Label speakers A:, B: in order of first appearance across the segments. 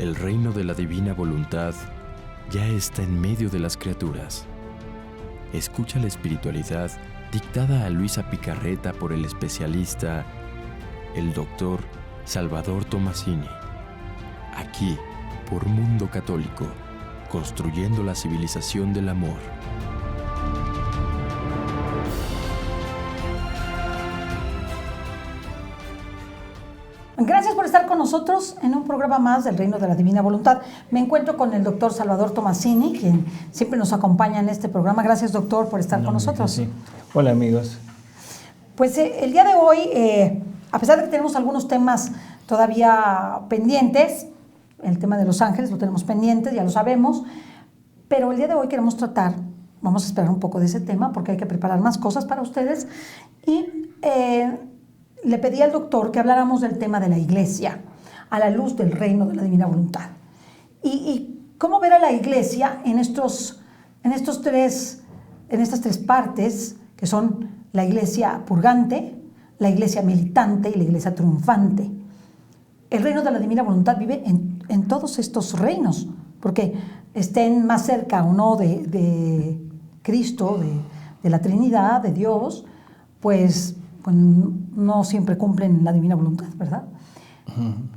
A: El reino de la divina voluntad ya está en medio de las criaturas. Escucha la espiritualidad dictada a Luisa Picarreta por el especialista, el doctor Salvador Tomasini. Aquí, por Mundo Católico, construyendo la civilización del amor.
B: Gracias por estar con nosotros en un programa más del Reino de la Divina Voluntad. Me encuentro con el doctor Salvador Tomasini, quien siempre nos acompaña en este programa. Gracias, doctor, por estar con nosotros.
C: Sí. Hola, amigos.
B: Pues el día de hoy, a pesar de que tenemos algunos temas todavía pendientes, el tema de los ángeles lo tenemos pendiente, ya lo sabemos, pero el día de hoy queremos tratar, vamos a esperar un poco de ese tema porque hay que preparar más cosas para ustedes y le pedí al doctor que habláramos del tema de la iglesia a la luz del reino de la divina voluntad y cómo ver a la iglesia en estas tres partes que son la iglesia purgante, la iglesia militante y la iglesia triunfante. El reino de la divina voluntad vive en todos estos reinos, porque estén más cerca o no de Cristo, de la Trinidad, de Dios, pues no siempre cumplen la divina voluntad, ¿verdad?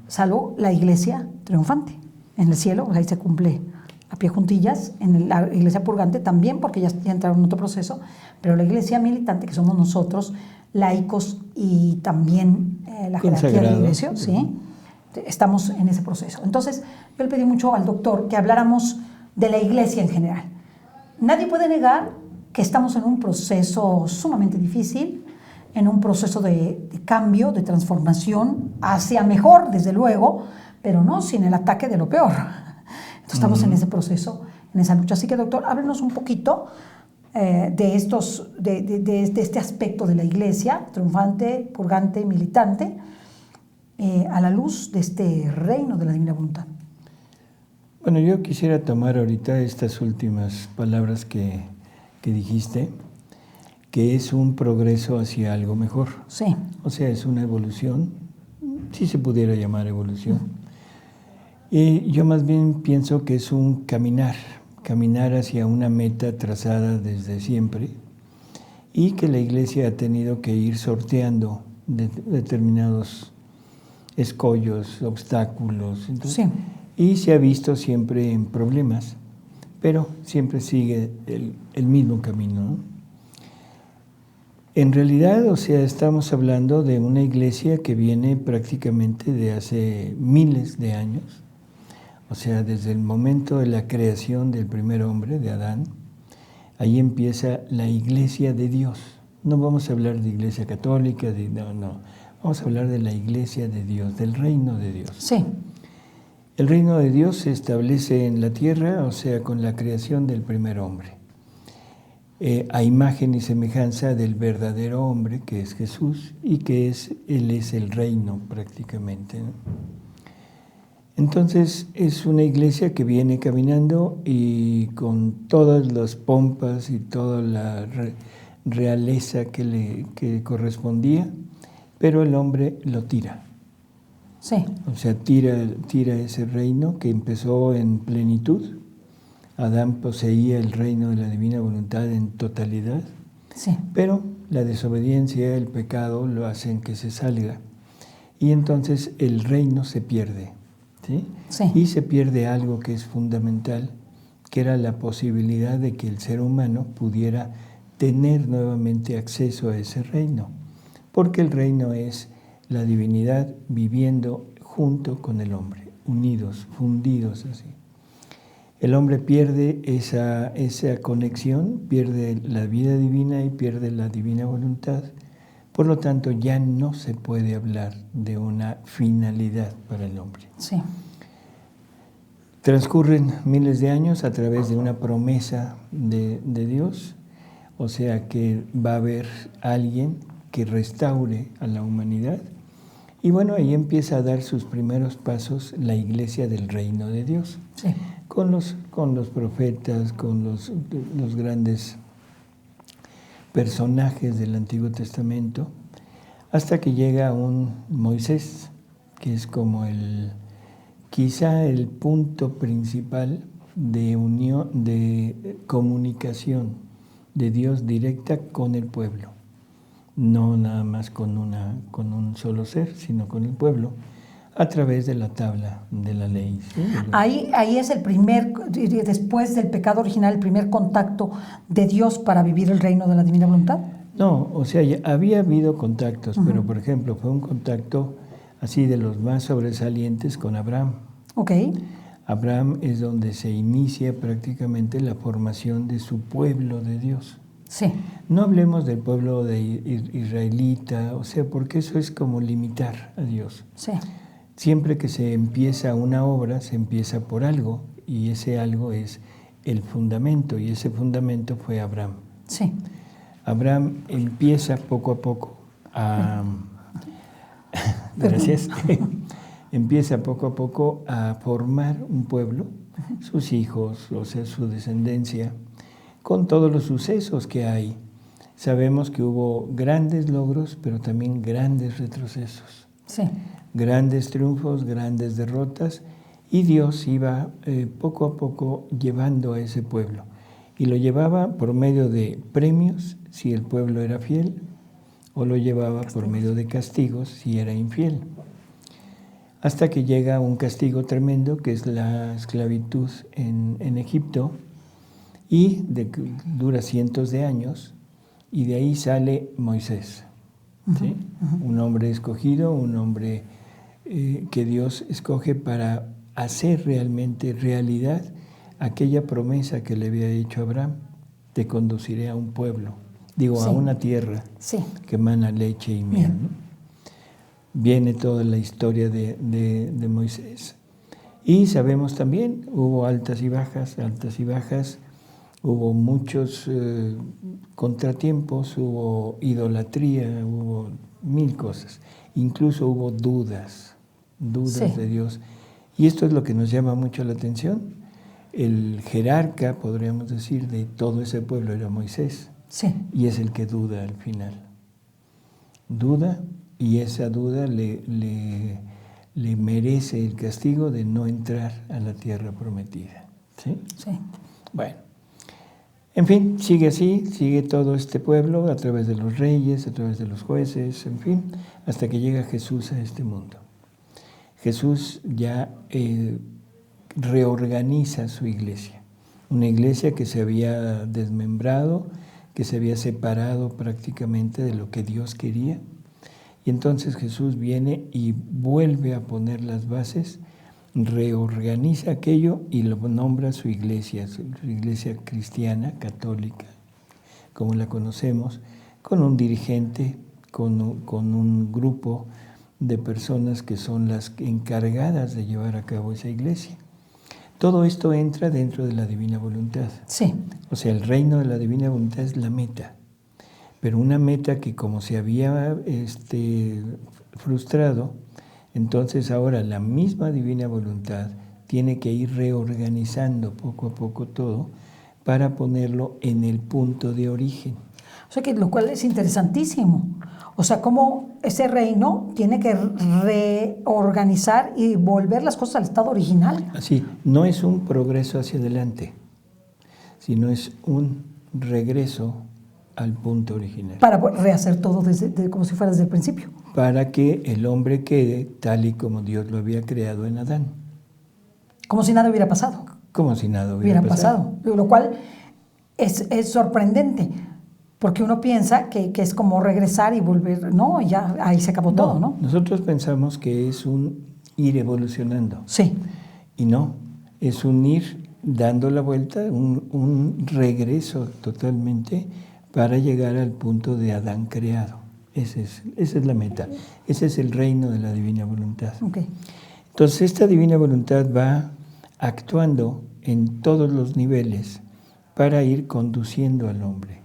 B: Salvo la iglesia triunfante. En el cielo, ahí se cumple a pie juntillas, en la iglesia purgante también, porque ya entraron en otro proceso, pero la iglesia militante, que somos nosotros, laicos y también la jerarquía de la iglesia, ¿sí? Estamos en ese proceso. Entonces, yo le pedí mucho al doctor que habláramos de la iglesia en general. Nadie puede negar que estamos en un proceso sumamente difícil, en un proceso de cambio, de transformación hacia mejor, desde luego, pero no sin el ataque de lo peor. Entonces estamos en ese proceso, en esa lucha. Así que, doctor, háblenos un poquito de este aspecto de la iglesia, triunfante, purgante, militante, a la luz de este reino de la divina voluntad.
C: Bueno, yo quisiera tomar ahorita estas últimas palabras que dijiste, que es un progreso hacia algo mejor.
B: Sí.
C: O sea, es una evolución, si se pudiera llamar evolución. Y yo más bien pienso que es un caminar hacia una meta trazada desde siempre y que la Iglesia ha tenido que ir sorteando determinados escollos, obstáculos. Entonces,
B: sí.
C: Y se ha visto siempre en problemas, pero siempre sigue el mismo camino, ¿no? En realidad, o sea, estamos hablando de una iglesia que viene prácticamente de hace miles de años, o sea, desde el momento de la creación del primer hombre, de Adán, ahí empieza la iglesia de Dios. No vamos a hablar de iglesia católica, no, vamos a hablar de la iglesia de Dios, del reino de Dios.
B: Sí.
C: El reino de Dios se establece en la tierra, o sea, con la creación del primer hombre. A imagen y semejanza del verdadero hombre, que es Jesús, y que Él es el reino prácticamente, ¿no? Entonces es una iglesia que viene caminando y con todas las pompas y toda la realeza que correspondía, pero el hombre lo tira.
B: Sí.
C: O sea, tira ese reino que empezó en plenitud. Adán poseía el reino de la divina voluntad en totalidad,
B: sí.
C: Pero la desobediencia, el pecado, lo hacen que se salga. Y entonces el reino se pierde, ¿sí?
B: Sí.
C: Y se pierde algo que es fundamental, que era la posibilidad de que el ser humano pudiera tener nuevamente acceso a ese reino, porque el reino es la divinidad viviendo junto con el hombre, unidos, fundidos así. El hombre pierde esa conexión, pierde la vida divina y pierde la divina voluntad. Por lo tanto, ya no se puede hablar de una finalidad para el hombre.
B: Sí.
C: Transcurren miles de años a través de una promesa de Dios, o sea que va a haber alguien que restaure a la humanidad. Y bueno, ahí empieza a dar sus primeros pasos la iglesia del reino de Dios.
B: Sí.
C: Con los profetas, con los grandes personajes del Antiguo Testamento, hasta que llega un Moisés, que es como quizá el punto principal de unión, de comunicación de Dios directa con el pueblo. No nada más con un solo ser, sino con el pueblo, a través de la tabla de la ley. ¿Sí?
B: Ahí es el primer, después del pecado original, el primer contacto de Dios para vivir el reino de la divina voluntad.
C: No, o sea, ya había habido contactos, pero por ejemplo fue un contacto así de los más sobresalientes con Abraham.
B: Ok.
C: Abraham es donde se inicia prácticamente la formación de su pueblo de Dios.
B: Sí.
C: No hablemos del pueblo de israelita, o sea, porque eso es como limitar a Dios.
B: Sí.
C: Siempre que se empieza una obra, se empieza por algo, y ese algo es el fundamento, y ese fundamento fue Abraham.
B: Sí.
C: Abraham empieza poco a poco a... Gracias. Empieza poco a poco a formar un pueblo, sus hijos, o sea, su descendencia, con todos los sucesos que hay. Sabemos que hubo grandes logros, pero también grandes retrocesos.
B: Sí.
C: Grandes triunfos, grandes derrotas, y Dios iba poco a poco llevando a ese pueblo. Y lo llevaba por medio de premios, si el pueblo era fiel, o lo llevaba por medio de castigos, si era infiel. Hasta que llega un castigo tremendo, que es la esclavitud en Egipto, y dura cientos de años, y de ahí sale Moisés, ¿sí? Un hombre escogido, un hombre que Dios escoge para hacer realmente realidad aquella promesa que le había hecho a Abraham: te conduciré a un pueblo, a una tierra que emana leche y miel, ¿no? Viene toda la historia de Moisés. Y sabemos también, hubo altas y bajas, hubo muchos contratiempos, hubo idolatría, hubo mil cosas. Incluso hubo dudas de Dios. Y esto es lo que nos llama mucho la atención. El jerarca, podríamos decir, de todo ese pueblo era Moisés.
B: Sí.
C: Y es el que duda al final. Duda, y esa duda le merece el castigo de no entrar a la tierra prometida. ¿Sí?
B: Sí.
C: Bueno, en fin, sigue así, sigue todo este pueblo a través de los reyes, a través de los jueces, en fin, hasta que llega Jesús a este mundo. Jesús ya reorganiza su iglesia, una iglesia que se había desmembrado, que se había separado prácticamente de lo que Dios quería. Y entonces Jesús viene y vuelve a poner las bases, reorganiza aquello y lo nombra su iglesia cristiana, católica, como la conocemos, con un dirigente, con un grupo de personas que son las encargadas de llevar a cabo esa iglesia. Todo esto entra dentro de la divina voluntad.
B: Sí.
C: O sea, el reino de la divina voluntad es la meta. Pero una meta que como se había frustrado, entonces ahora la misma divina voluntad tiene que ir reorganizando poco a poco todo para ponerlo en el punto de origen.
B: O sea que lo cual es interesantísimo. O sea, cómo ese reino tiene que reorganizar y volver las cosas al estado original.
C: Así, no es un progreso hacia adelante, sino es un regreso al punto original.
B: Para rehacer todo como si fuera desde el principio.
C: Para que el hombre quede tal y como Dios lo había creado en Adán.
B: Como si nada hubiera pasado.
C: Como si nada hubiera pasado.
B: Lo cual es sorprendente, porque uno piensa que es como regresar y volver, no, ya ahí se acabó todo, ¿no?
C: Nosotros pensamos que es un ir evolucionando.
B: Sí.
C: Y no, es un ir dando la vuelta, un regreso totalmente para llegar al punto de Adán creado. Esa es la meta. Ese es el reino de la divina voluntad.
B: Okay.
C: Entonces, esta divina voluntad va actuando en todos los niveles para ir conduciendo al hombre.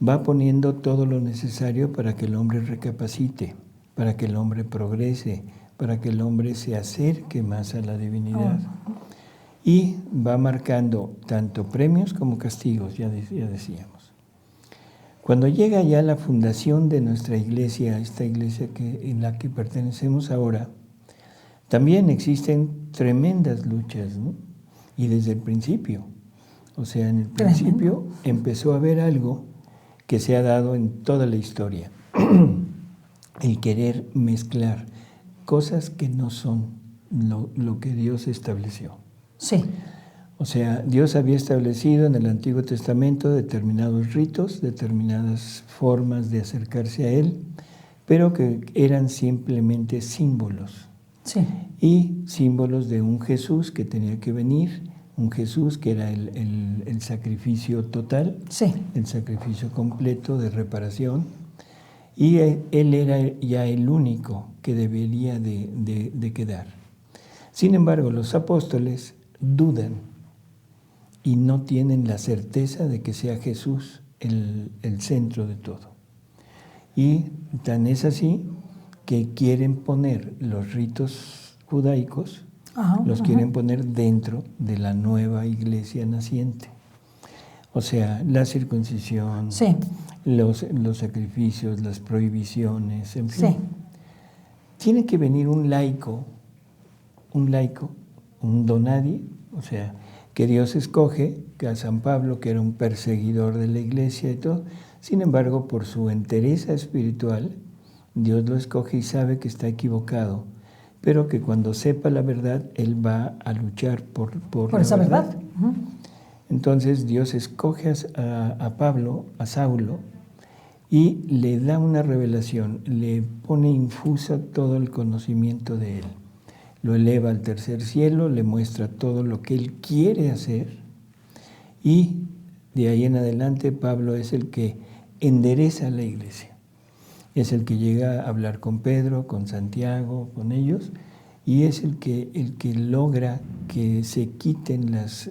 C: Va poniendo todo lo necesario para que el hombre recapacite, para que el hombre progrese, para que el hombre se acerque más a la divinidad. Y va marcando tanto premios como castigos, ya decíamos. Cuando llega ya la fundación de nuestra iglesia, esta iglesia en la que pertenecemos ahora, También existen tremendas luchas, ¿no? Y desde el principio. O sea, en el principio empezó a haber algo que se ha dado en toda la historia. El querer mezclar cosas que no son lo que Dios estableció.
B: Sí.
C: O sea, Dios había establecido en el Antiguo Testamento determinados ritos, determinadas formas de acercarse a Él, pero que eran simplemente símbolos.
B: Sí.
C: Y símbolos de un Jesús que tenía que venir, un Jesús que era el sacrificio total,
B: Sí.
C: el sacrificio completo de reparación, y Él era ya el único que debería de quedar. Sin embargo, los apóstoles dudan y no tienen la certeza de que sea Jesús el centro de todo. Y tan es así que quieren poner los ritos judaicos, los quieren poner dentro de la nueva iglesia naciente. O sea, la circuncisión,
B: sí.
C: los sacrificios, las prohibiciones, en fin.
B: Sí.
C: Tiene que venir un laico, un donadie, o sea, que Dios escoge, que a San Pablo, que era un perseguidor de la iglesia y todo. Sin embargo, por su entereza espiritual, Dios lo escoge y sabe que está equivocado, pero que cuando sepa la verdad, él va a luchar por
B: esa verdad.
C: Entonces Dios escoge a Pablo, a Saulo, y le da una revelación, le pone infusa todo el conocimiento de él. Lo eleva al tercer cielo, le muestra todo lo que él quiere hacer, y de ahí en adelante Pablo es el que endereza la iglesia. Es el que llega a hablar con Pedro, con Santiago, con ellos, y es el que logra que se quiten las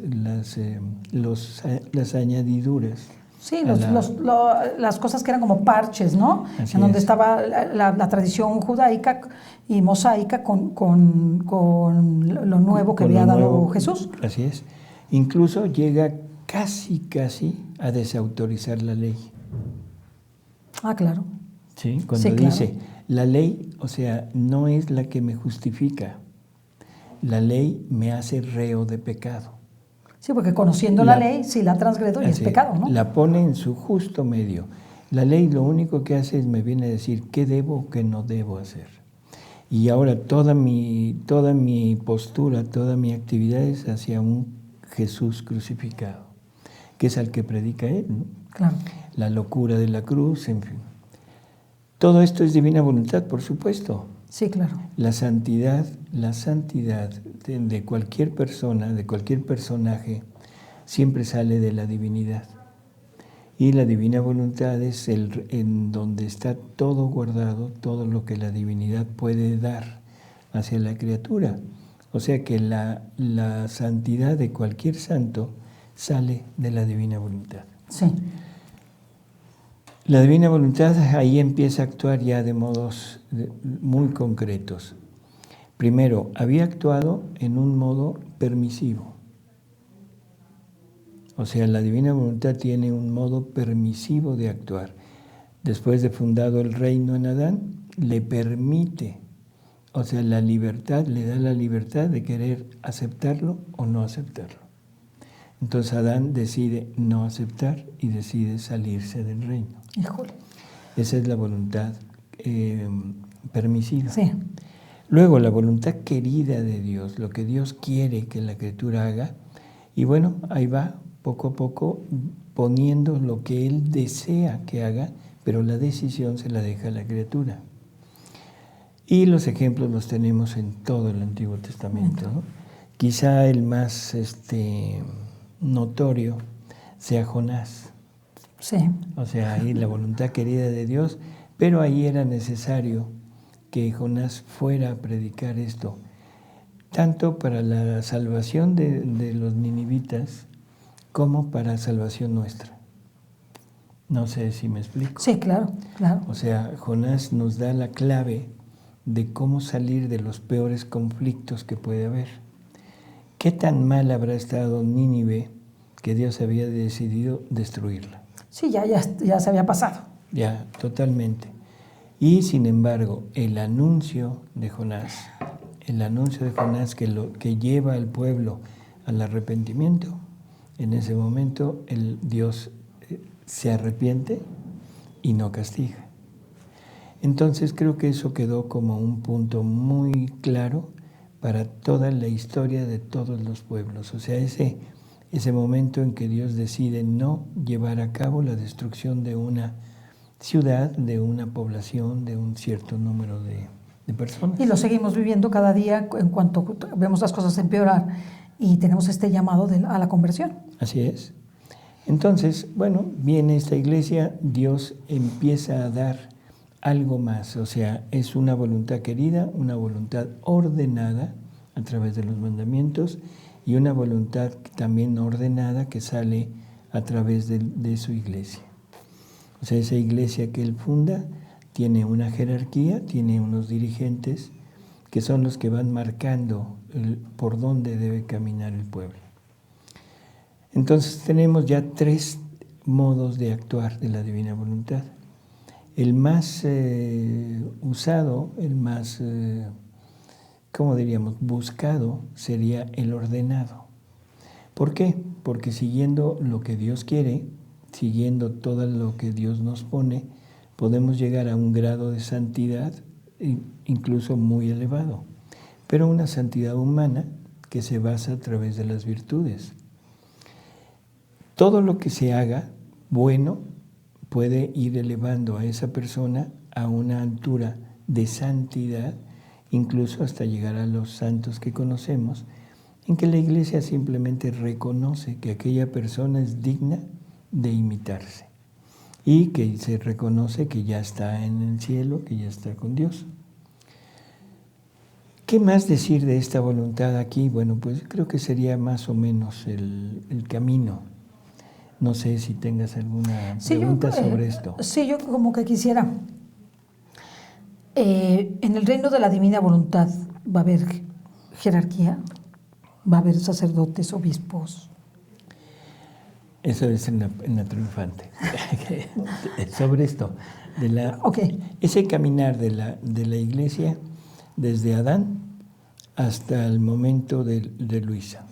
C: añadiduras.
B: Sí, las cosas que eran como parches, ¿no? En donde estaba la tradición judaica y mosaica con lo nuevo que había dado Jesús.
C: Así es. Incluso llega casi a desautorizar la ley.
B: Ah, claro.
C: ¿Sí? Cuando dice, la ley, o sea, no es la que me justifica. La ley me hace reo de pecado.
B: Sí, porque conociendo la ley, si la transgredo y es pecado, ¿no?
C: La pone en su justo medio. La ley lo único que hace es me viene a decir qué debo o qué no debo hacer. Y ahora toda mi postura, toda mi actividad es hacia un Jesús crucificado, que es al que predica Él, ¿no?
B: Claro.
C: La locura de la cruz, en fin. Todo esto es divina voluntad, por supuesto.
B: Sí, claro.
C: La santidad de cualquier persona, de cualquier personaje, siempre sale de la divinidad. Y la divina voluntad es en donde está todo guardado, todo lo que la divinidad puede dar hacia la criatura. O sea que la santidad de cualquier santo sale de la divina voluntad.
B: Sí.
C: La divina voluntad ahí empieza a actuar ya de modos muy concretos. Primero, había actuado en un modo permisivo. O sea, la divina voluntad tiene un modo permisivo de actuar. Después de fundado el reino en Adán, le permite, o sea, la libertad, le da la libertad de querer aceptarlo o no aceptarlo. Entonces Adán decide no aceptar y decide salirse del reino.
B: Híjole.
C: Esa es la voluntad permisiva.
B: Sí.
C: Luego la voluntad querida de Dios, lo que Dios quiere que la criatura haga, y bueno, ahí va poco a poco poniendo lo que Él desea que haga, pero la decisión se la deja a la criatura. Y los ejemplos los tenemos en todo el Antiguo Testamento, ¿no? Quizá el más notorio sea Jonás.
B: Sí.
C: O sea, ahí la voluntad querida de Dios, pero ahí era necesario que Jonás fuera a predicar esto, tanto para la salvación de los ninivitas como para salvación nuestra. No sé si me explico.
B: Sí, claro, claro.
C: O sea, Jonás nos da la clave de cómo salir de los peores conflictos que puede haber. ¿Qué tan mal habrá estado Nínive que Dios había decidido destruirla?
B: Sí, ya se había pasado.
C: Ya, totalmente. Y sin embargo, el anuncio de Jonás el anuncio de Jonás que lleva al pueblo al arrepentimiento, en ese momento el Dios se arrepiente y no castiga. Entonces creo que eso quedó como un punto muy claro para toda la historia de todos los pueblos. O sea, ese momento en que Dios decide no llevar a cabo la destrucción de una ciudad, de una población, de un cierto número de personas.
B: Y lo seguimos viviendo cada día en cuanto vemos las cosas empeorar y tenemos este llamado a la conversión.
C: Así es. Entonces, bueno, viene esta iglesia, Dios empieza a dar algo más, o sea, es una voluntad querida, una voluntad ordenada a través de los mandamientos y una voluntad también ordenada que sale a través de su iglesia. O sea, esa iglesia que él funda tiene una jerarquía, tiene unos dirigentes que son los que van marcando por dónde debe caminar el pueblo. Entonces tenemos ya 3 modos de actuar de la divina voluntad. El más usado, el más, ¿cómo diríamos?, buscado sería el ordenado. ¿Por qué? Porque siguiendo lo que Dios quiere, siguiendo todo lo que Dios nos pone, podemos llegar a un grado de santidad incluso muy elevado, pero una santidad humana que se basa a través de las virtudes. Todo lo que se haga bueno puede ir elevando a esa persona a una altura de santidad, incluso hasta llegar a los santos que conocemos, en que la iglesia simplemente reconoce que aquella persona es digna de imitarse y que se reconoce que ya está en el cielo, que ya está con Dios. ¿Qué más decir de esta voluntad aquí? Bueno, pues creo que sería más o menos el camino. No sé si tengas alguna pregunta sobre esto.
B: Sí, yo como que quisiera. En el reino de la divina voluntad va a haber jerarquía, va a haber sacerdotes, obispos.
C: Eso es en la triunfante. Sobre esto, ese caminar de la iglesia desde Adán hasta el momento de Luisa.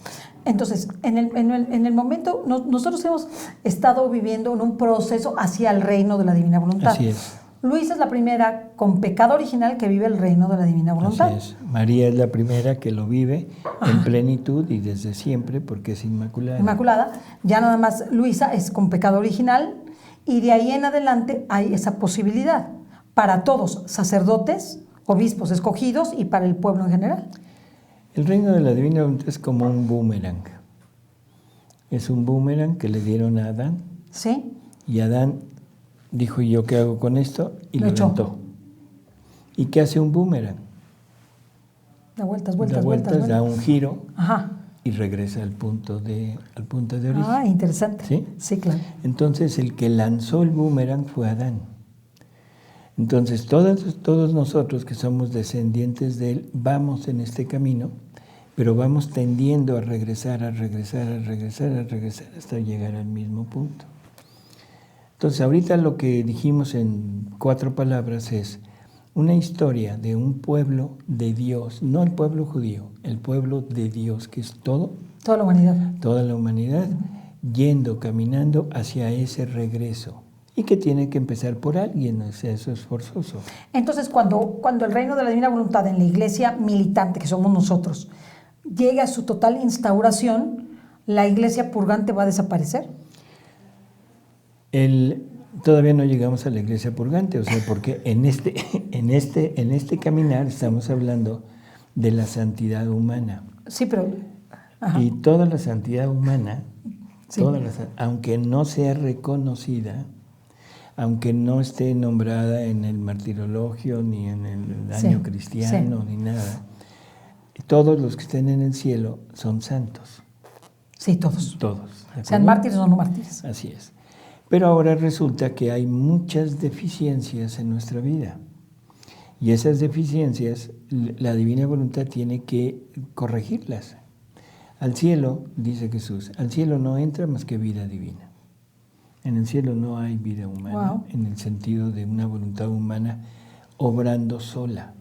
B: Entonces, en el momento, nosotros hemos estado viviendo en un proceso hacia el reino de la divina voluntad.
C: Así es.
B: Luisa es la primera con pecado original que vive el reino de la divina voluntad.
C: Así es. María es la primera que lo vive en plenitud y desde siempre porque es inmaculada.
B: Inmaculada. Ya nada más Luisa es con pecado original y de ahí en adelante hay esa posibilidad para todos, sacerdotes, obispos escogidos y para el pueblo en general.
C: El reino de la divina voluntad es como un boomerang. Es un boomerang que le dieron a Adán.
B: Sí.
C: Y Adán dijo, ¿y yo qué hago con esto? Y lo aventó. ¿Y qué hace un boomerang?
B: Da vueltas,
C: da un giro.
B: Ajá.
C: Y regresa al punto de origen.
B: Ah, interesante.
C: ¿Sí?
B: Sí, claro.
C: Entonces, el que lanzó el boomerang fue Adán. Entonces, todos nosotros que somos descendientes de él, vamos en este camino, pero vamos tendiendo a regresar hasta llegar al mismo punto. Entonces, ahorita lo que dijimos en 4 palabras es una historia de un pueblo de Dios, no el pueblo judío, el pueblo de Dios, que es toda
B: la humanidad.
C: Toda la humanidad, caminando hacia ese regreso. Y que tiene que empezar por alguien, o sea, eso es forzoso.
B: Entonces, cuando el reino de la divina voluntad en la iglesia militante, que somos nosotros, llega a su total instauración, ¿la iglesia purgante va a desaparecer?
C: Todavía no llegamos a la iglesia purgante, o sea, porque en este caminar estamos hablando de la santidad humana.
B: Sí, pero... Ajá.
C: Y toda la santidad humana,
B: sí.
C: Aunque no sea reconocida, aunque no esté nombrada en el martirologio, ni en el año cristiano, ni nada, todos los que estén en el cielo son santos.
B: Sí, todos.
C: Todos.
B: Sean mártires o no mártires.
C: Así es. Pero ahora resulta que hay muchas deficiencias en nuestra vida. Y esas deficiencias, la divina voluntad tiene que corregirlas. Al cielo, dice Jesús, al cielo no entra más que vida divina. En el cielo no hay vida humana, en el sentido de una voluntad humana obrando sola.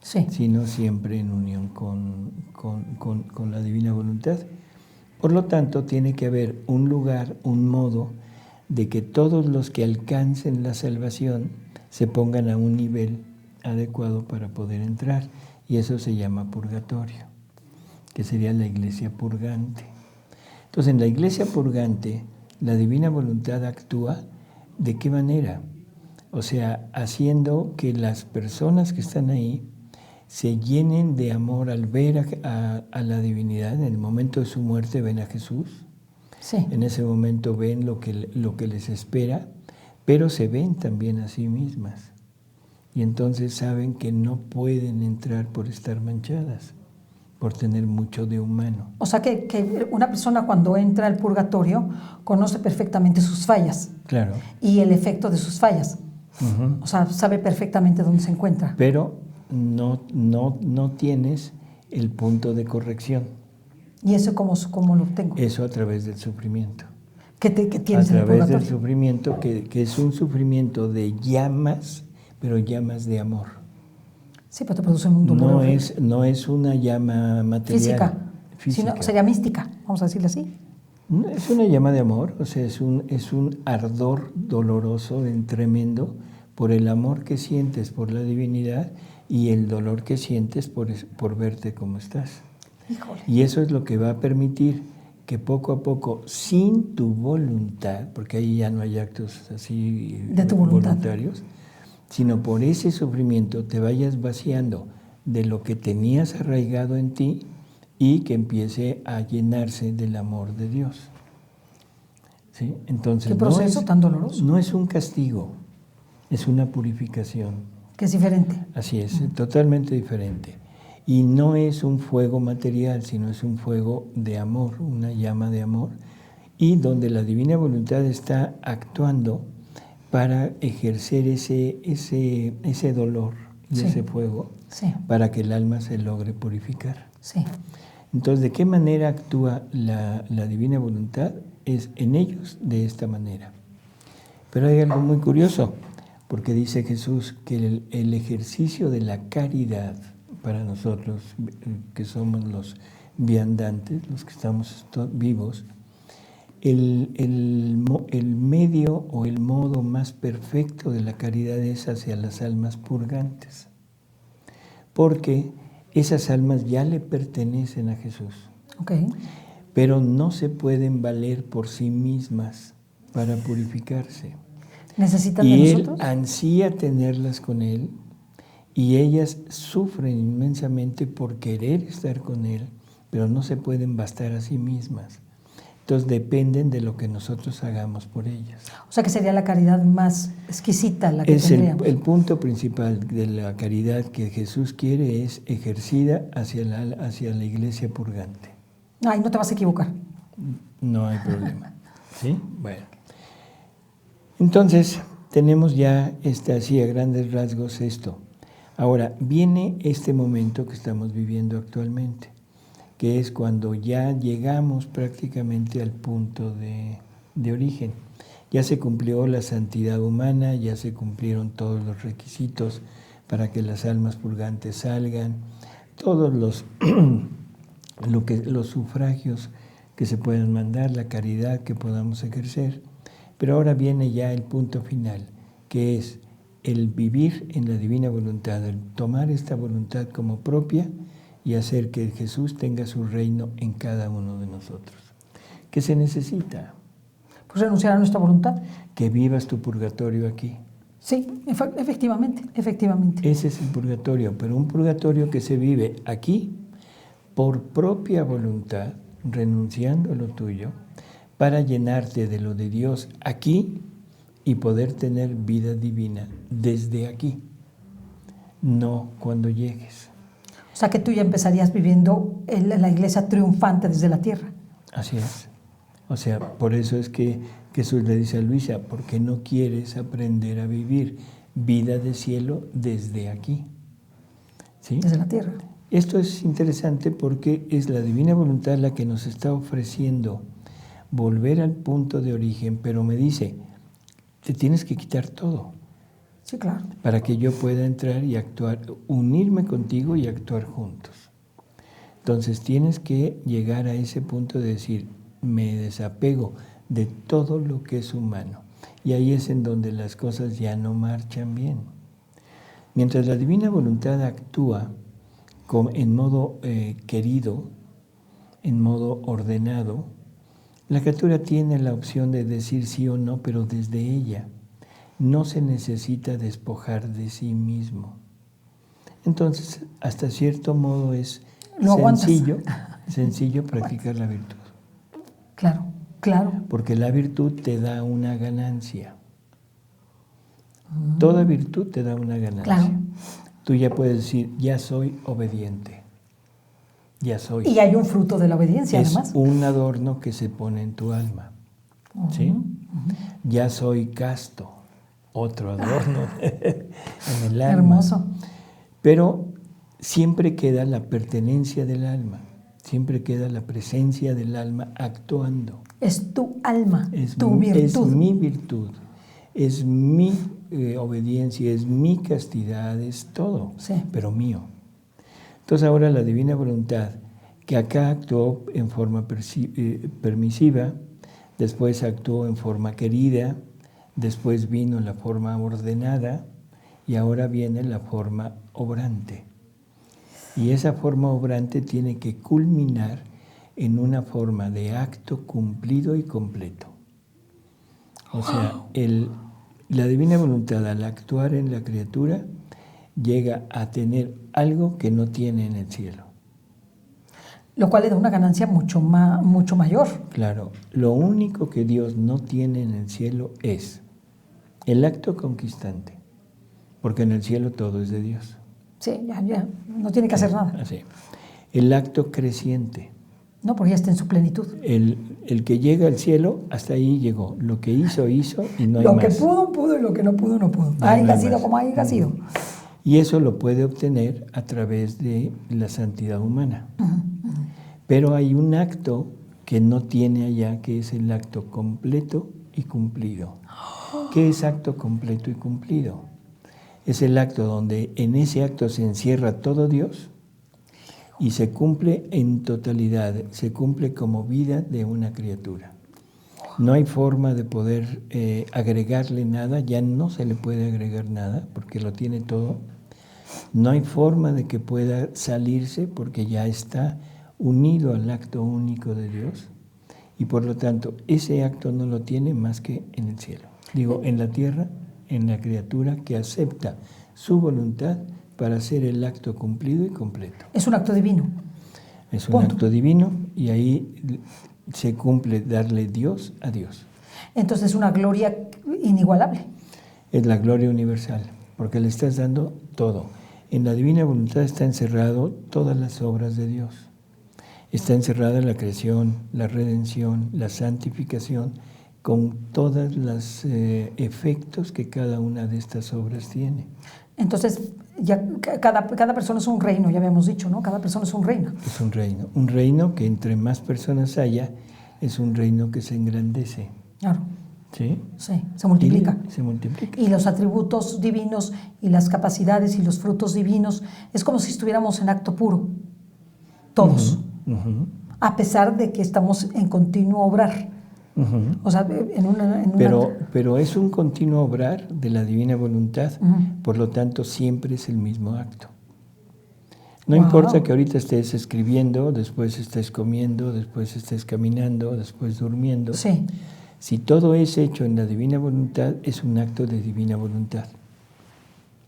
B: Sí.
C: sino siempre en unión con la divina voluntad. Por lo tanto, tiene que haber un lugar, un modo de que todos los que alcancen la salvación se pongan a un nivel adecuado para poder entrar. Y eso se llama purgatorio, que sería la iglesia purgante. Entonces, en la iglesia purgante, la divina voluntad actúa ¿de qué manera? O sea, haciendo que las personas que están ahí se llenen de amor al ver a la divinidad. En el momento de su muerte ven a Jesús.
B: Sí.
C: En ese momento ven lo que les espera, pero se ven también a sí mismas. Y entonces saben que no pueden entrar por estar manchadas, por tener mucho de humano.
B: O sea que una persona cuando entra al purgatorio conoce perfectamente sus fallas.
C: Claro.
B: Y el efecto de sus fallas.
C: Uh-huh.
B: O sea, sabe perfectamente dónde se encuentra.
C: Pero no tienes el punto de corrección.
B: ¿Y eso cómo lo obtengo?
C: Eso a través del sufrimiento.
B: ¿Qué tienes
C: A
B: en el
C: través del
B: purgatorio?
C: sufrimiento, que es un sufrimiento de llamas, pero llamas de amor.
B: Sí, pero te produce un dolor.
C: No es una llama material.
B: Física. Sino, sería mística, vamos a decirle así.
C: Es una llama de amor, o sea, es un ardor doloroso, tremendo, por el amor que sientes por la divinidad y el dolor que sientes por verte como estás.
B: Híjole.
C: Y eso es lo que va a permitir que poco a poco, sin tu voluntad, porque ahí ya no hay actos así
B: de tu voluntad,
C: voluntarios, sino por ese sufrimiento te vayas vaciando de lo que tenías arraigado en ti y que empiece a llenarse del amor de Dios. ¿Sí? Entonces,
B: ¿qué proceso tan doloroso?
C: No es un castigo, es una purificación.
B: Que es diferente.
C: Así es, totalmente diferente. Y no es un fuego material, sino es un fuego de amor, una llama de amor, y donde la divina voluntad está actuando para ejercer ese dolor y
B: Sí.
C: ese fuego,
B: Sí.
C: para que el alma se logre purificar.
B: Sí.
C: Entonces, ¿de qué manera actúa la divina voluntad? Es en ellos de esta manera. Pero hay algo muy curioso, porque dice Jesús que el ejercicio de la caridad para nosotros, que somos los viandantes, los que estamos vivos, el medio o el modo más perfecto de la caridad es hacia las almas purgantes, porque esas almas ya le pertenecen a Jesús,
B: Okay.
C: pero no se pueden valer por sí mismas para purificarse.
B: ¿Necesitan
C: Y
B: de
C: Él
B: nosotros?
C: ansía tenerlas con Él, y ellas sufren inmensamente por querer estar con Él, pero no se pueden bastar a sí mismas. Entonces dependen de lo que nosotros hagamos por ellas.
B: O sea que sería la caridad más exquisita la que
C: Es
B: tendríamos.
C: el punto principal de la caridad que Jesús quiere, es ejercida hacia la iglesia purgante.
B: Ay, no te vas a equivocar.
C: No hay problema. ¿Sí? Bueno. Entonces, tenemos ya así a grandes rasgos esto. Ahora, viene este momento que estamos viviendo actualmente, que es cuando ya llegamos prácticamente al punto de origen. Ya se cumplió la santidad humana, ya se cumplieron todos los requisitos para que las almas purgantes salgan, todos los sufragios que se puedan mandar, la caridad que podamos ejercer. Pero ahora viene ya el punto final, que es el vivir en la divina voluntad, el tomar esta voluntad como propia y hacer que Jesús tenga su reino en cada uno de nosotros. ¿Qué se necesita?
B: Pues renunciar a nuestra voluntad.
C: Que vivas tu purgatorio aquí.
B: Sí, efectivamente.
C: Ese es el purgatorio, pero un purgatorio que se vive aquí por propia voluntad, renunciando a lo tuyo, para llenarte de lo de Dios aquí y poder tener vida divina desde aquí, no cuando llegues.
B: O sea que tú ya empezarías viviendo en la iglesia triunfante desde la tierra.
C: Así es. O sea, por eso es que Jesús le dice a Luisa, ¿por qué no quieres aprender a vivir vida de cielo desde aquí? ¿Sí?
B: Desde la tierra.
C: Esto es interesante porque es la divina voluntad la que nos está ofreciendo volver al punto de origen, pero me dice, te tienes que quitar todo.
B: Sí, claro.
C: Para que yo pueda entrar y actuar, unirme contigo y actuar juntos. Entonces tienes que llegar a ese punto de decir, me desapego de todo lo que es humano. Y ahí es en donde las cosas ya no marchan bien. Mientras la divina voluntad actúa en modo querido, en modo ordenado, la criatura tiene la opción de decir sí o no, pero desde ella. No se necesita despojar de sí mismo. Entonces, hasta cierto modo es sencillo practicar la virtud.
B: Claro, claro.
C: Porque la virtud te da una ganancia. Toda virtud te da una ganancia.
B: Claro.
C: Tú ya puedes decir, ya soy obediente. Ya soy.
B: Y hay un fruto de la obediencia, además.
C: Es un adorno que se pone en tu alma. ¿Sí? Ya soy casto. Otro adorno en el alma.
B: Hermoso.
C: Pero siempre queda la pertenencia del alma. Siempre queda la presencia del alma actuando.
B: Es tu alma,
C: Es
B: tu virtud.
C: Es mi virtud. Es mi obediencia, es mi castidad, es todo,
B: Sí.
C: pero mío. Entonces ahora la divina voluntad, que acá actuó en forma permisiva, después actuó en forma querida, después vino la forma ordenada y ahora viene la forma obrante. Y esa forma obrante tiene que culminar en una forma de acto cumplido y completo. O sea, la divina voluntad al actuar en la criatura llega a tener algo que no tiene en el cielo.
B: Lo cual le da una ganancia mucho mayor.
C: Claro, lo único que Dios no tiene en el cielo es el acto conquistante, porque en el cielo todo es de Dios.
B: Sí, ya, no tiene que hacer nada.
C: Así. El acto creciente.
B: No, porque ya está en su plenitud.
C: El que llega al cielo, hasta ahí llegó. Lo que hizo y no hay más.
B: Lo que pudo y lo que no pudo, no pudo. Haya sido como haya sido.
C: Y eso lo puede obtener a través de la santidad humana. Pero hay un acto que no tiene allá, que es el acto completo y cumplido. ¿Qué es acto completo y cumplido? Es el acto donde en ese acto se encierra todo Dios y se cumple en totalidad, se cumple como vida de una criatura. No hay forma de poder agregarle nada, ya no se le puede agregar nada porque lo tiene todo. No hay forma de que pueda salirse porque ya está unido al acto único de Dios y por lo tanto ese acto no lo tiene más que en el cielo. Digo, en la tierra, en la criatura que acepta su voluntad para hacer el acto cumplido y completo.
B: Es un acto divino.
C: Es un acto divino y ahí se cumple darle Dios a Dios.
B: Entonces es una gloria inigualable.
C: Es la gloria universal, porque le estás dando todo. En la divina voluntad está encerrado todas las obras de Dios. Está encerrada la creación, la redención, la santificación, con todos los efectos que cada una de estas obras tiene.
B: Entonces, ya cada persona es un reino, ya habíamos dicho, ¿no? Cada persona es un reino.
C: Es un reino que entre más personas haya, es un reino que se engrandece.
B: Claro.
C: ¿Sí?
B: Sí, se multiplica.
C: Se multiplica.
B: Y los atributos divinos y las capacidades y los frutos divinos, es como si estuviéramos en acto puro, todos, a pesar de que estamos en continuo obrar. O sea,
C: pero es un continuo obrar de la divina voluntad, por lo tanto siempre es el mismo acto. No importa que ahorita estés escribiendo, después estés comiendo, después estés caminando, después durmiendo.
B: Sí.
C: Si todo es hecho en la divina voluntad, es un acto de divina voluntad.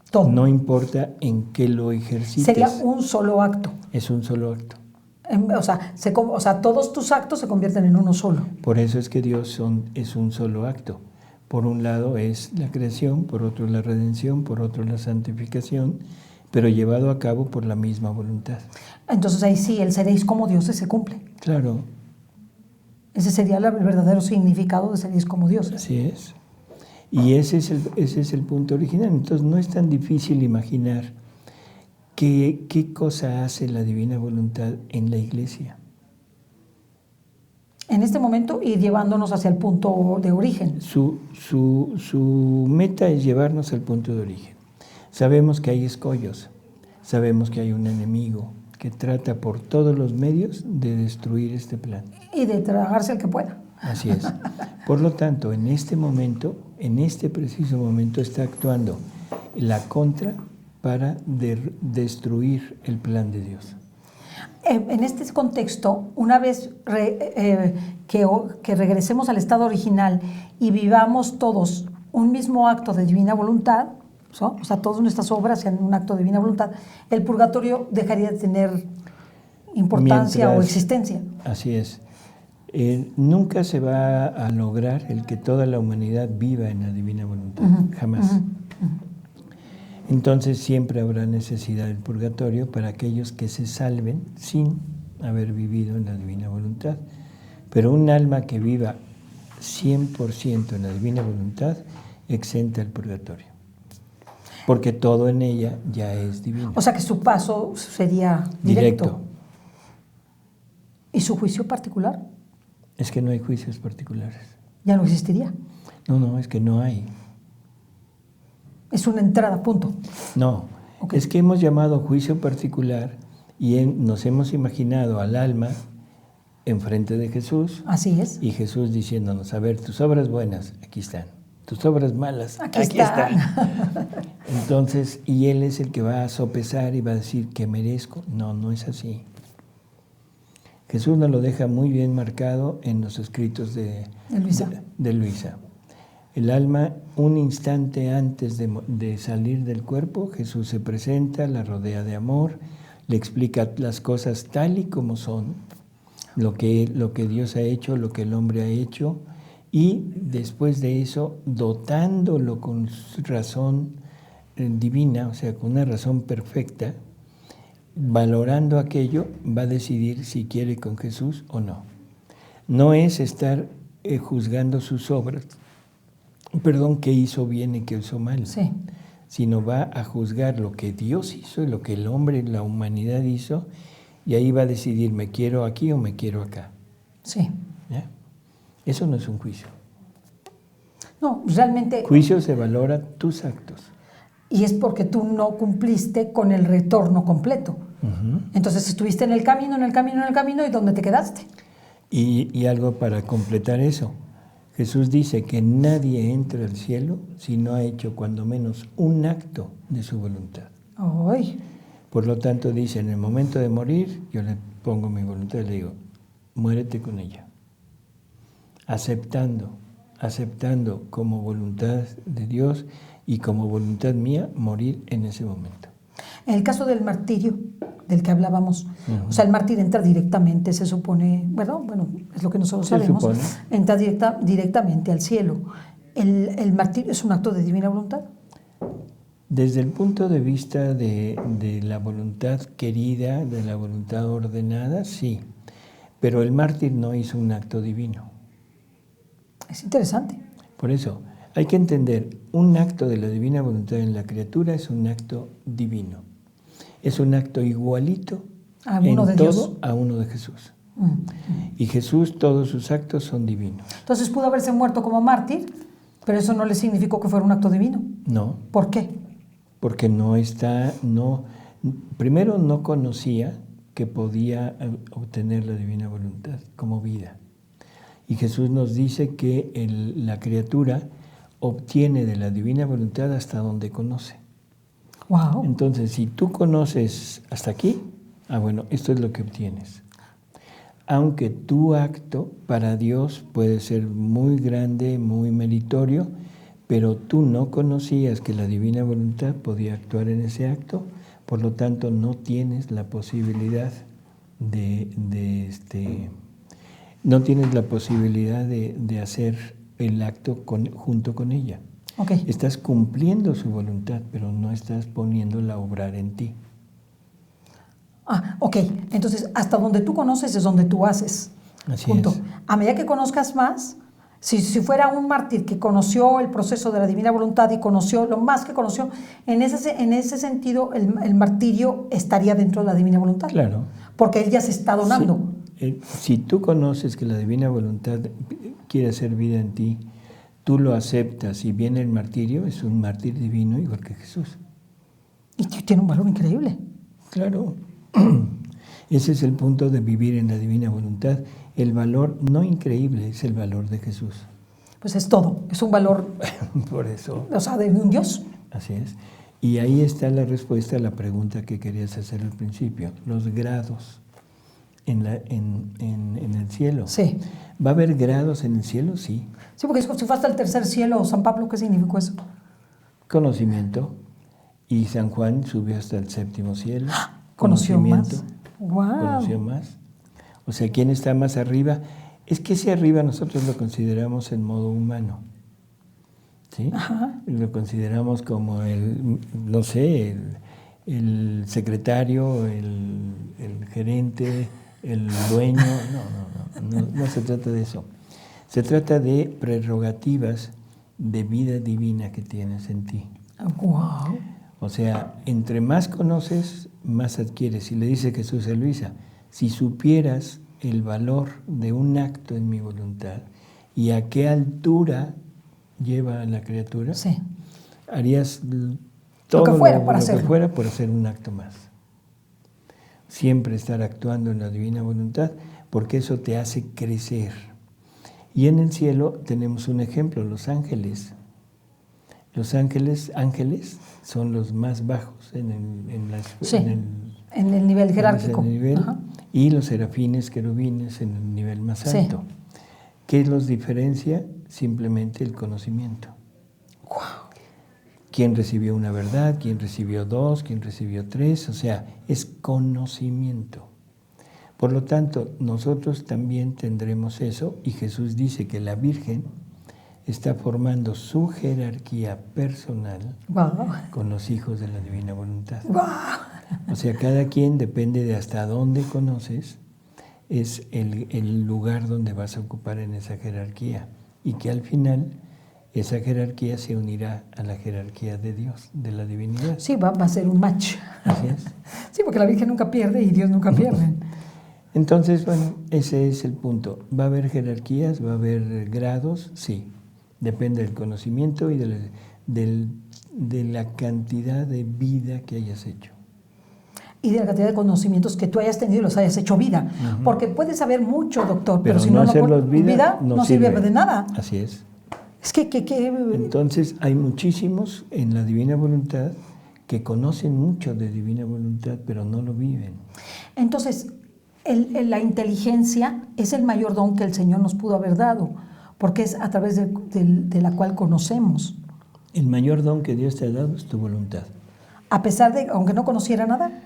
B: Todo.
C: No importa en qué lo ejercites.
B: Sería un solo acto.
C: Es un solo acto.
B: O sea, todos tus actos se convierten en uno solo.
C: Por eso es que Dios es un solo acto. Por un lado es la creación, por otro la redención, por otro la santificación, pero llevado a cabo por la misma voluntad.
B: Entonces ahí sí, el seréis como dioses se cumple.
C: Claro.
B: Ese sería el verdadero significado de seréis como dioses.
C: Así es. Y ese es el punto original. Entonces no es tan difícil imaginar qué cosa hace la divina voluntad en la iglesia.
B: En este momento ir llevándonos hacia el punto de origen.
C: Su meta es llevarnos al punto de origen. Sabemos que hay escollos, sabemos que hay un enemigo que trata por todos los medios de destruir este plan.
B: Y de tragarse el que pueda.
C: Así es. Por lo tanto, en este momento, en este preciso momento, está actuando la contra para destruir el plan de Dios.
B: En este contexto, una vez que regresemos al estado original y vivamos todos un mismo acto de divina voluntad, ¿so? O sea, todas nuestras obras sean un acto de divina voluntad, el purgatorio dejaría de tener importancia o existencia.
C: Así es. Nunca se va a lograr el que toda la humanidad viva en la divina voluntad, jamás. Entonces siempre habrá necesidad del purgatorio para aquellos que se salven sin haber vivido en la divina voluntad. Pero un alma que viva 100% en la divina voluntad exenta el purgatorio, porque todo en ella ya es divino.
B: O sea que su paso sería directo. ¿Y su juicio particular?
C: Es que no hay juicios particulares.
B: ¿Ya no existiría?
C: No, es que no hay.
B: Es una entrada, punto.
C: No, okay. Es que hemos llamado juicio particular y nos hemos imaginado al alma enfrente de Jesús.
B: Así es.
C: Y Jesús diciéndonos, a ver, tus obras buenas, aquí están. Tus obras malas, aquí
B: están.
C: Entonces, y Él es el que va a sopesar y va a decir que merezco. No, no es así. Jesús nos lo deja muy bien marcado en los escritos de Luisa. El alma, un instante antes de salir del cuerpo, Jesús se presenta, la rodea de amor, le explica las cosas tal y como son, lo que Dios ha hecho, lo que el hombre ha hecho, y después de eso, dotándolo con razón divina, o sea, con una razón perfecta, valorando aquello, va a decidir si quiere con Jesús o no. No es estar juzgando sus obras, qué hizo bien y qué hizo mal,
B: sí,
C: sino va a juzgar lo que Dios hizo y lo que el hombre, la humanidad hizo, y ahí va a decidir, ¿me quiero aquí o me quiero acá?
B: Sí.
C: ¿Ya? Eso no es un juicio.
B: No, realmente...
C: Juicio se valora tus actos.
B: Y es porque tú no cumpliste con el retorno completo. Entonces estuviste en el camino, ¿y dónde te quedaste?
C: Y algo para completar eso. Jesús dice que nadie entra al cielo si no ha hecho cuando menos un acto de su voluntad.
B: ¡Ay!
C: Por lo tanto dice, en el momento de morir, yo le pongo mi voluntad y le digo, muérete con ella. Aceptando como voluntad de Dios y como voluntad mía, morir en ese momento.
B: En el caso del martirio, del que hablábamos, o sea, el mártir entra directamente, se supone, ¿verdad? Bueno, es lo que nosotros sabemos, entra directamente al cielo. ¿El martirio es un acto de divina voluntad?
C: Desde el punto de vista de la voluntad querida, de la voluntad ordenada, sí, pero el mártir no hizo un acto divino.
B: Es interesante.
C: Por eso, hay que entender, un acto de la divina voluntad en la criatura es un acto divino. Es un acto igualito
B: a uno de Dios,
C: a uno de Jesús. Y Jesús, todos sus actos son divinos.
B: Entonces pudo haberse muerto como mártir, pero eso no le significó que fuera un acto divino.
C: No.
B: ¿Por qué?
C: Porque primero no conocía que podía obtener la divina voluntad como vida. Y Jesús nos dice que la criatura obtiene de la divina voluntad hasta donde conoce.
B: Wow.
C: Entonces, si tú conoces hasta aquí, bueno, esto es lo que obtienes. Aunque tu acto para Dios puede ser muy grande, muy meritorio, pero tú no conocías que la divina voluntad podía actuar en ese acto, por lo tanto no tienes la posibilidad no tienes la posibilidad de hacer el acto junto con ella.
B: Okay.
C: Estás cumpliendo su voluntad, pero no estás poniéndola a obrar en ti.
B: Ok. Entonces, hasta donde tú conoces es donde tú haces.
C: Así
B: punto.
C: es.
B: A medida que conozcas más, si fuera un mártir que conoció el proceso de la divina voluntad y conoció lo más que conoció, en ese sentido el martirio estaría dentro de la divina voluntad.
C: Claro.
B: Porque él ya se está donando.
C: Si tú conoces que la divina voluntad quiere hacer vida en ti, tú lo aceptas y viene el martirio, es un mártir divino igual que Jesús.
B: Y tiene un valor increíble.
C: Claro. Ese es el punto de vivir en la divina voluntad. El valor no increíble es el valor de Jesús.
B: Pues es todo, es un valor.
C: Por eso.
B: O sea, de un Dios.
C: Así es. Y ahí está la respuesta a la pregunta que querías hacer al principio. Los grados en el cielo.
B: Sí.
C: ¿Va a haber grados en el cielo? Sí.
B: Sí, porque si fue hasta el tercer cielo, San Pablo, ¿qué significó eso?
C: Conocimiento. Y San Juan subió hasta el séptimo cielo.
B: Conoció más. Wow.
C: Conoció más. O sea, ¿quién está más arriba? Es que ese arriba nosotros lo consideramos en modo humano. ¿Sí?
B: Ajá.
C: Lo consideramos como el secretario, el gerente, el dueño. No se trata de eso. Se trata de prerrogativas de vida divina que tienes en ti.
B: Wow.
C: O sea, entre más conoces, más adquieres. Y le dice Jesús a Luisa, si supieras el valor de un acto en mi voluntad y a qué altura lleva a la criatura,
B: Sí.
C: harías todo
B: lo que fuera
C: por hacer un acto más. Siempre estar actuando en la divina voluntad, porque eso te hace crecer. Y en el cielo tenemos un ejemplo, los ángeles. Los ángeles son los más bajos en
B: el nivel jerárquico.
C: Y los serafines, querubines en el nivel más alto.
B: Sí.
C: ¿Qué los diferencia? Simplemente el conocimiento.
B: Wow.
C: ¿Quién recibió una verdad? ¿Quién recibió dos? ¿Quién recibió tres? O sea, es conocimiento. Por lo tanto, nosotros también tendremos eso, y Jesús dice que la Virgen está formando su jerarquía personal con los hijos de la divina voluntad.
B: Wow.
C: O sea, cada quien depende de hasta dónde conoces, es el lugar donde vas a ocupar en esa jerarquía, y que al final esa jerarquía se unirá a la jerarquía de Dios, de la divinidad.
B: Sí, va a ser un match.
C: Así es.
B: Sí, porque la Virgen nunca pierde y Dios nunca pierde.
C: Entonces, bueno, ese es el punto. ¿Va a haber jerarquías? ¿Va a haber grados? Sí. Depende del conocimiento y de la cantidad de vida que hayas hecho.
B: Y de la cantidad de conocimientos que tú hayas tenido y los hayas hecho vida.
C: Uh-huh.
B: Porque puedes saber mucho, doctor, pero si
C: no
B: no
C: hacerlos vida,
B: no sirve de nada.
C: Así es.
B: Es que
C: Entonces, hay muchísimos en la divina voluntad que conocen mucho de divina voluntad, pero no lo viven.
B: Entonces, la inteligencia es el mayor don que el Señor nos pudo haber dado, porque es a través de la cual conocemos.
C: El mayor don que Dios te ha dado es tu voluntad.
B: A pesar de, aunque no conociera nada.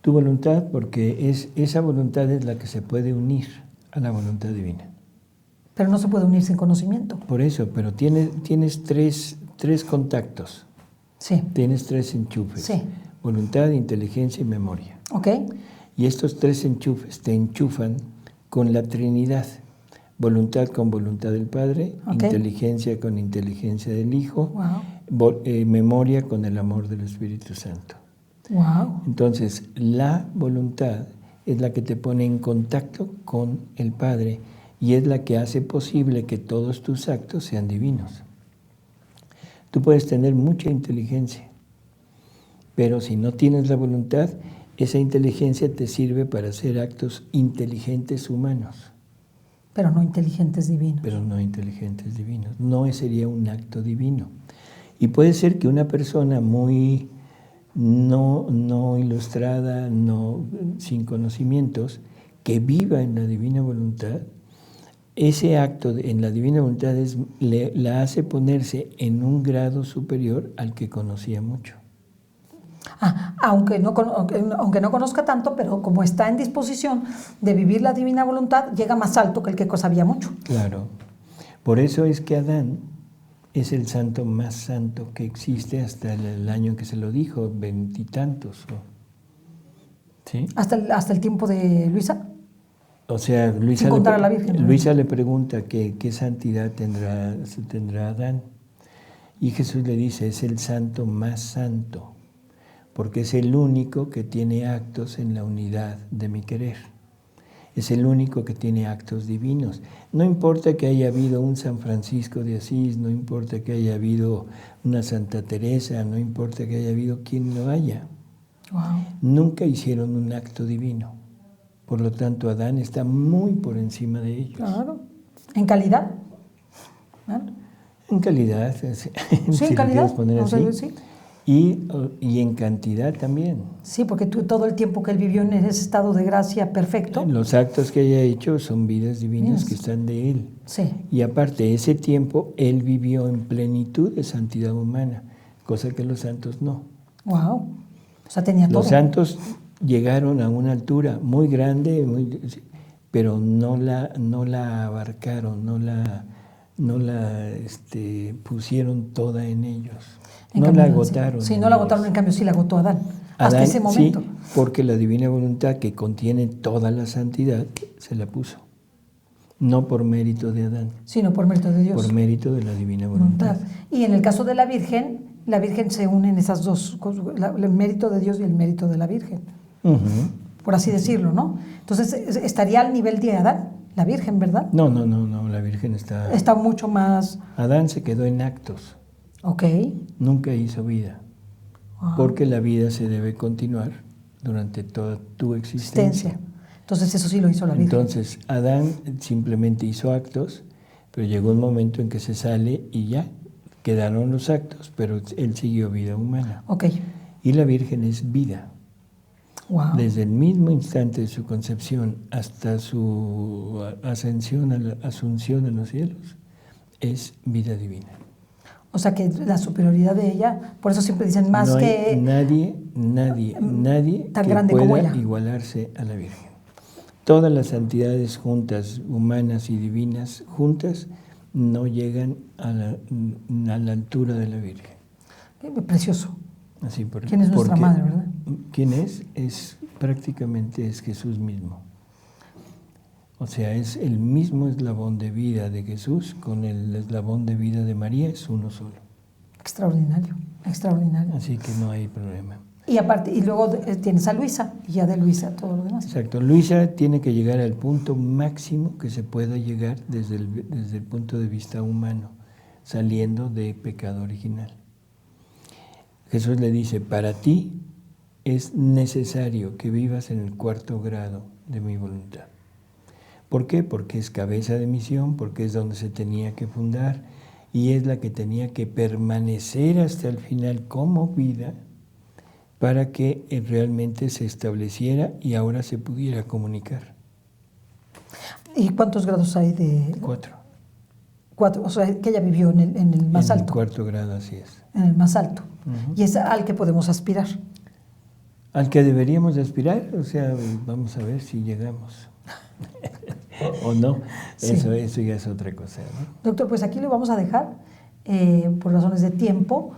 C: Tu voluntad, porque esa voluntad es la que se puede unir a la voluntad divina.
B: Pero no se puede unir sin conocimiento.
C: Por eso, pero tienes tres contactos.
B: Sí.
C: Tienes tres enchufes.
B: Sí.
C: Voluntad, inteligencia y memoria.
B: Ok.
C: Y estos tres enchufes te enchufan con la Trinidad. Voluntad con voluntad del Padre,
B: okay.
C: Inteligencia con inteligencia del Hijo,
B: wow.
C: Memoria con el amor del Espíritu Santo.
B: Wow.
C: Entonces, la voluntad es la que te pone en contacto con el Padre y es la que hace posible que todos tus actos sean divinos. Tú puedes tener mucha inteligencia, pero si no tienes la voluntad, esa inteligencia te sirve para hacer actos inteligentes humanos.
B: Pero no inteligentes divinos.
C: Pero no inteligentes divinos. No sería un acto divino. Y puede ser que una persona muy no ilustrada, sin conocimientos, que viva en la divina voluntad, ese acto en la divina voluntad la hace ponerse en un grado superior al que conocía mucho.
B: Aunque no conozca tanto, pero como está en disposición de vivir la divina voluntad, llega más alto que el que sabía mucho.
C: Claro. Por eso es que Adán es el santo más santo que existe hasta el año que se lo dijo, 20 y tantos. ¿Sí?
B: ¿Hasta el tiempo de Luisa?
C: O sea, Luisa le pregunta qué santidad tendrá Adán. Y Jesús le dice, es el santo más santo, porque es el único que tiene actos en la unidad de mi querer. Es el único que tiene actos divinos. No importa que haya habido un San Francisco de Asís, no importa que haya habido una Santa Teresa, no importa que haya habido quien lo haya.
B: Wow.
C: Nunca hicieron un acto divino. Por lo tanto, Adán está muy por encima de ellos.
B: Claro. ¿En calidad? ¿Claro?
C: En calidad,
B: Sí,
C: si
B: en
C: lo
B: calidad.
C: quieres poner
B: O sea,
C: así.
B: sí.
C: Y en cantidad también.
B: Sí, porque todo el tiempo que él vivió en ese estado de gracia perfecto.
C: Los actos que haya hecho son vidas divinas que están de él.
B: Sí.
C: Y aparte, ese tiempo él vivió en plenitud de santidad humana, cosa que los santos no.
B: Wow. O sea, tenía todo.
C: Los santos llegaron a una altura muy grande, pero no la abarcaron, no la pusieron toda en ellos. No la agotaron.
B: Sí, no la agotaron, en cambio sí la agotó Adán. Hasta
C: Adán,
B: ese momento.
C: Sí, porque la divina voluntad que contiene toda la santidad se la puso. No por mérito de Adán.
B: Sino por mérito de Dios.
C: Por mérito de la divina voluntad.
B: Y en el caso de la Virgen se unen esas dos cosas, el mérito de Dios y el mérito de la Virgen.
C: Uh-huh.
B: Por así decirlo, ¿no? Entonces, estaría al nivel de Adán, la Virgen, ¿verdad?
C: No, la Virgen está...
B: Está mucho más...
C: Adán se quedó en actos.
B: Ok.
C: Nunca hizo vida.
B: Wow.
C: Porque la vida se debe continuar durante toda tu existencia.
B: Entonces eso sí lo hizo la Virgen.
C: Entonces Adán simplemente hizo actos, pero llegó un momento en que se sale y ya quedaron los actos, pero él siguió vida humana.
B: Ok.
C: Y la Virgen es vida.
B: Wow.
C: Desde el mismo instante de su concepción hasta su asunción a los cielos, es vida divina.
B: O sea que la superioridad de ella, por eso siempre dicen más
C: no hay
B: que...
C: nadie
B: tan
C: que
B: grande como
C: pueda
B: ella.
C: igualarse a la Virgen. Todas las santidades juntas, humanas y divinas, juntas, no llegan a la altura de la Virgen.
B: Qué precioso.
C: Así
B: ¿Quién es nuestra madre, verdad?
C: ¿Quién es? Prácticamente es Jesús mismo. O sea, es el mismo eslabón de vida de Jesús con el eslabón de vida de María, es uno solo.
B: Extraordinario, extraordinario.
C: Así que no hay problema.
B: Y aparte, y luego tienes a Luisa, y ya de Luisa todo lo demás.
C: Exacto. Luisa tiene que llegar al punto máximo que se pueda llegar desde el punto de vista humano, saliendo de pecado original. Jesús le dice, para ti es necesario que vivas en el 4º grado de mi voluntad. ¿Por qué? Porque es cabeza de misión, porque es donde se tenía que fundar y es la que tenía que permanecer hasta el final como vida para que realmente se estableciera y ahora se pudiera comunicar.
B: ¿Y cuántos grados hay de...?
C: 4.
B: 4, o sea, que ella vivió en el más alto.
C: En el 4º grado, así es.
B: En el más alto.
C: Uh-huh.
B: Y es al que podemos aspirar.
C: Al que deberíamos aspirar, o sea, vamos a ver si llegamos. O no,
B: Sí.
C: Eso ya es otra cosa, ¿no?
B: Doctor, pues aquí lo vamos a dejar por razones de tiempo.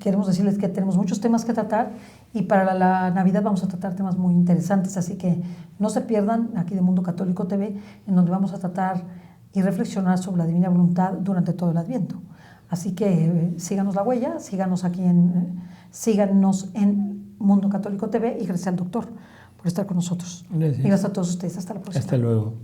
B: Queremos decirles que tenemos muchos temas que tratar y para la Navidad vamos a tratar temas muy interesantes, así que no se pierdan aquí de Mundo Católico TV, en donde vamos a tratar y reflexionar sobre la divina voluntad durante todo el Adviento. Así que síganos la huella, síganos en Mundo Católico TV y gracias al doctor por estar con nosotros.
C: Gracias.
B: Y gracias a todos ustedes. Hasta la próxima.
C: Hasta luego.